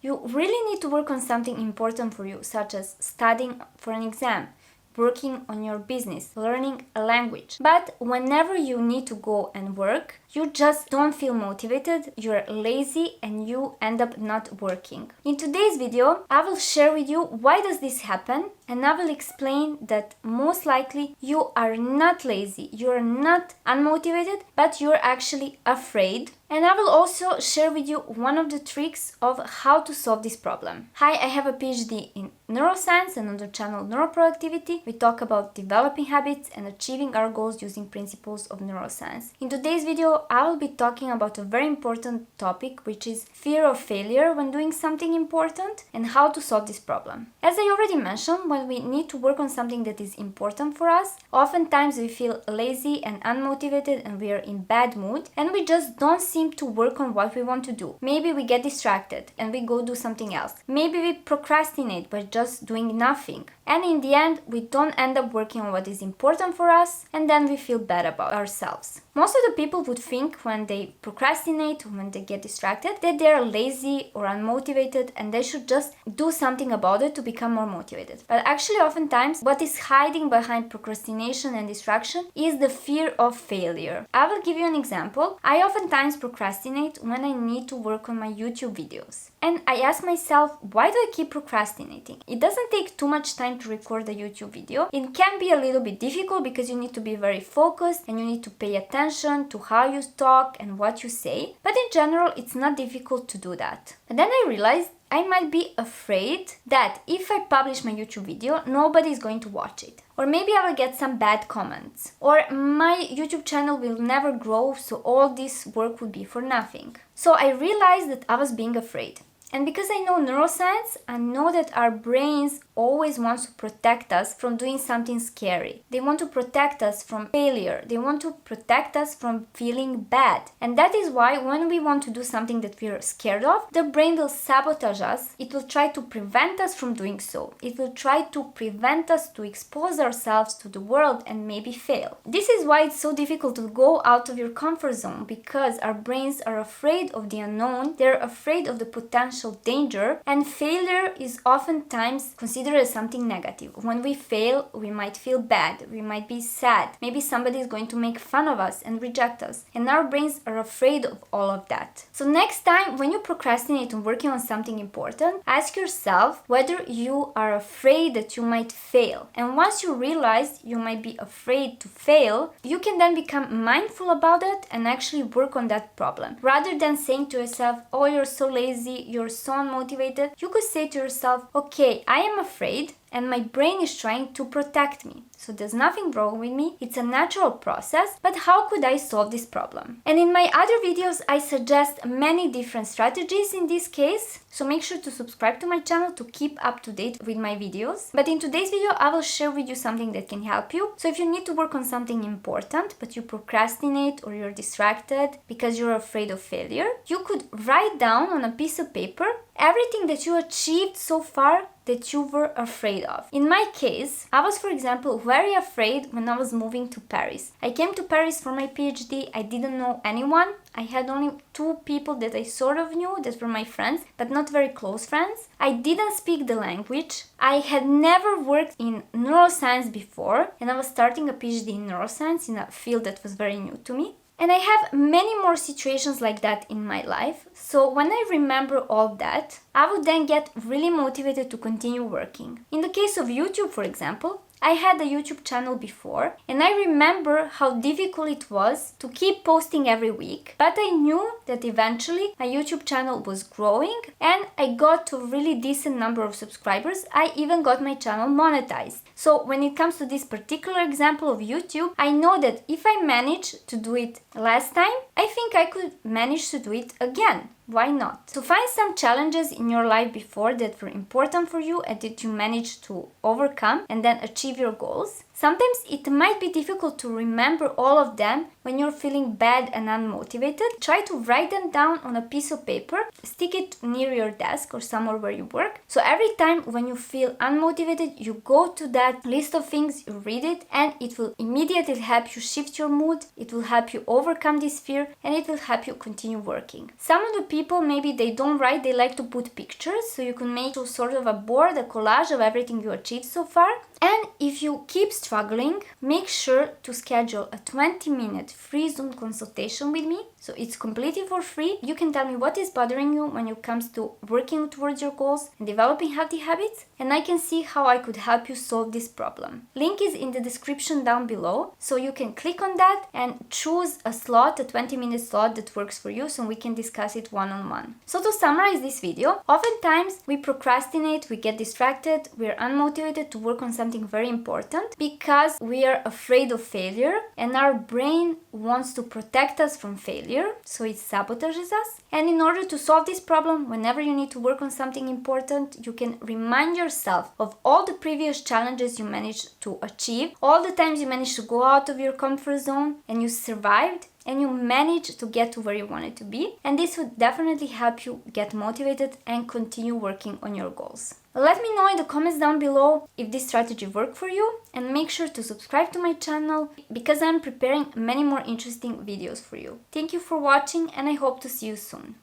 you really need to work on something important for you, such as studying for an exam, working on your business, learning a language. But whenever you need to go and work, you just don't feel motivated, you're lazy, and you end up not working. In today's video, I will share with you why does this happen, and I will explain that most likely you are not lazy, you're not unmotivated, but you're actually afraid. And I will also share with you one of the tricks of how to solve this problem. Hi, I have a PhD in neuroscience, and on the channel Neuroproductivity, we talk about developing habits and achieving our goals using principles of neuroscience. In today's video, I will be talking about a very important topic, which is fear of failure when doing something important and how to solve this problem. As I already mentioned, when we need to work on something that is important for us, oftentimes we feel lazy and unmotivated and we are in bad mood and we just don't seem to work on what we want to do. Maybe we get distracted and we go do something else. Maybe we procrastinate by just doing nothing. And in the end, we don't end up working on what is important for us, and then we feel bad about ourselves. Most of the people would think when they procrastinate, when they get distracted, that they are lazy or unmotivated and they should just do something about it to become more motivated. But actually, oftentimes, what is hiding behind procrastination and distraction is the fear of failure. I will give you an example. I oftentimes procrastinate when I need to work on my YouTube videos. And I ask myself, why do I keep procrastinating? It doesn't take too much time to record a YouTube video. It can be a little bit difficult because you need to be very focused and you need to pay attention to how you talk and what you say. But in general, it's not difficult to do that. And then I realized I might be afraid that if I publish my YouTube video, nobody is going to watch it. Or maybe I will get some bad comments. Or my YouTube channel will never grow, so all this work would be for nothing. So I realized that I was being afraid. And because I know neuroscience, I know that our brains always want to protect us from doing something scary. They want to protect us from failure. They want to protect us from feeling bad. And that is why when we want to do something that we are scared of, the brain will sabotage us. It will try to prevent us from doing so. It will try to prevent us to expose ourselves to the world and maybe fail. This is why it's so difficult to go out of your comfort zone, because our brains are afraid of the unknown. They're afraid of the potential danger, and failure is oftentimes considered as something negative. When we fail, we might feel bad, we might be sad, maybe somebody is going to make fun of us and reject us, and our brains are afraid of all of that. So next time when you procrastinate on working on something important, ask yourself whether you are afraid that you might fail. And once you realize you might be afraid to fail, you can then become mindful about it and actually work on that problem. Rather than saying to yourself, oh, you're so lazy, you're so unmotivated, you could say to yourself, okay, I am afraid and my brain is trying to protect me. So there's nothing wrong with me, it's a natural process, but how could I solve this problem? And in my other videos, I suggest many different strategies in this case, so make sure to subscribe to my channel to keep up to date with my videos. But in today's video, I will share with you something that can help you. So if you need to work on something important, but you procrastinate or you're distracted because you're afraid of failure, you could write down on a piece of paper everything that you achieved so far that you were afraid of. In my case, I was, for example, very afraid when I was moving to Paris. I came to Paris for my PhD. I didn't know anyone. I had only 2 people that I sort of knew that were my friends, but not very close friends. I didn't speak the language. I had never worked in neuroscience before, and I was starting a PhD in neuroscience in a field that was very new to me. And I have many more situations like that in my life. So when I remember all that, I would then get really motivated to continue working. In the case of YouTube, for example, I had a YouTube channel before, and I remember how difficult it was to keep posting every week. But I knew that eventually my YouTube channel was growing and I got to a really decent number of subscribers. I even got my channel monetized. So when it comes to this particular example of YouTube, I know that if I managed to do it last time, I think I could manage to do it again. Why not? So find some challenges in your life before that were important for you and that you managed to overcome and then achieve your goals. Sometimes it might be difficult to remember all of them when you're feeling bad and unmotivated, try to write them down on a piece of paper, stick it near your desk or somewhere where you work. So every time when you feel unmotivated, you go to that list of things, you read it, and it will immediately help you shift your mood, it will help you overcome this fear, and it will help you continue working. Some of the people, maybe they don't write, they like to put pictures, so you can make sort of a board, a collage of everything you achieved so far. And if you keep struggling, make sure to schedule a 20-minute free Zoom consultation with me. So it's completely for free. You can tell me what is bothering you when it comes to working towards your goals and developing healthy habits, and I can see how I could help you solve this problem. Link is in the description down below, so you can click on that and choose a slot, a 20-minute slot that works for you, so we can discuss it one-on-one. So to summarize this video, oftentimes we procrastinate, we get distracted, we're unmotivated to work on something very important because we are afraid of failure, and our brain wants to protect us from failure, so it sabotages us. And in order to solve this problem, whenever you need to work on something important, you can remind yourself of all the previous challenges you managed to achieve, all the times you managed to go out of your comfort zone and you survived, and you managed to get to where you wanted to be. And this would definitely help you get motivated and continue working on your goals. Let me know in the comments down below if this strategy worked for you, and make sure to subscribe to my channel because I'm preparing many more interesting videos for you. Thank you for watching, and I hope to see you soon.